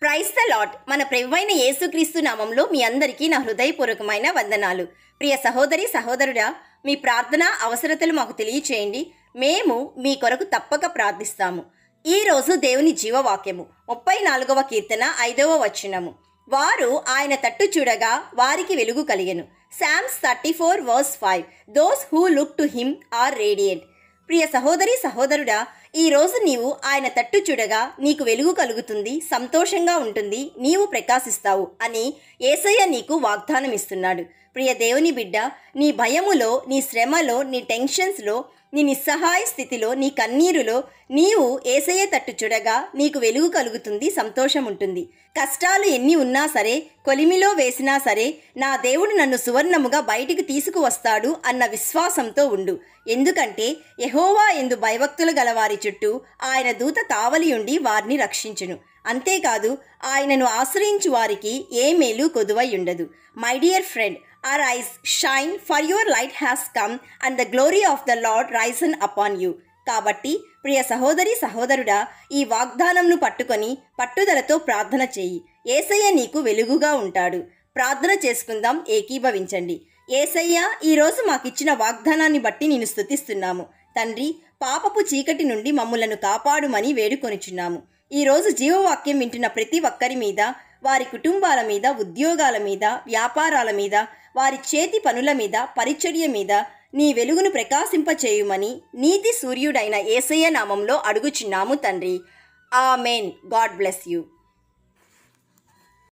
Praise the lord. మన ప్రభువైన యేసుక్రీస్తు నామంలో మీ అందరికీ నా హృదయపూర్వకమైన వందనాలు. ప్రియ సహోదరి సహోదరుడా, మీ ప్రార్థన అవసరతలు మాకు తెలియచేయండి. మేము మీ కొరకు తప్పక ప్రార్థిస్తాము. ఈరోజు దేవుని జీవవాక్యము 34వ కీర్తన 5వ వచనము. వారు ఆయన తట్టు చూడగా వారికి వెలుగు కలిగెను. Psalms 34:5. Those who look to him are radiant. ప్రియ సహోదరి సహోదరుడా, ఈరోజు నీవు ఆయన తట్టు చూడగా నీకు వెలుగు కలుగుతుంది, సంతోషంగా ఉంటుంది, నీవు ప్రకాశిస్తావు అని యేసయ్య నీకు వాగ్దానం ఇస్తున్నాడు. ప్రియ దేవుని బిడ్డ, నీ భయములో, నీ శ్రమలో, నీ టెన్షన్స్లో, నీ నిస్సహాయ స్థితిలో, నీ కన్నీరులో నీవు యేసయ్య తట్టు చూడగా నీకు వెలుగు కలుగుతుంది, సంతోషం ఉంటుంది. కష్టాలు ఎన్ని ఉన్నా సరే, కొలిమిలో వేసినా సరే, నా దేవుడు నన్ను సువర్ణముగా బయటికి తీసుకువస్తాడు అన్న విశ్వాసంతో ఉండు. ఎందుకంటే యెహోవా యందు భయభక్తులు గలవారి చుట్టూ ఆయన దూత కావలి ఉండి వారిని రక్షించును. అంతేకాదు, ఆయనను ఆశ్రయించు వారికి ఏ మేలు కొదువై ఉండదు. My dear friend, arise, shine, for your light has come, and the glory of the Lord risen upon you. కాబట్టి ప్రియ సహోదరి సహోదరుడా, ఈ వాగ్దానంను పట్టుకొని పట్టుదలతో ప్రార్థన చేయి. యేసయ్య నీకు వెలుగుగా ఉంటాడు. ప్రార్థన చేసుకుందాం, ఏకీభవించండి. యేసయ్య, ఈరోజు మాకిచ్చిన వాగ్దానాన్ని బట్టి నేను స్తుతిస్తున్నాము. తండ్రి, పాపపు చీకటి నుండి మమ్ములను కాపాడుమని వేడుకొనిచున్నాము. ఈరోజు జీవవాక్యం వింటున్న ప్రతి ఒక్కరి మీద, వారి కుటుంబాల మీద, ఉద్యోగాల మీద, వ్యాపారాల మీద, వారి చేతి పనుల మీద, పరిచర్య మీద నీ వెలుగును ప్రకాశింపచేయుమని నీతి సూర్యుడైన యేసయ్య నామంలో అడుగుచున్నాము తండ్రి. ఆమెన్. God bless you.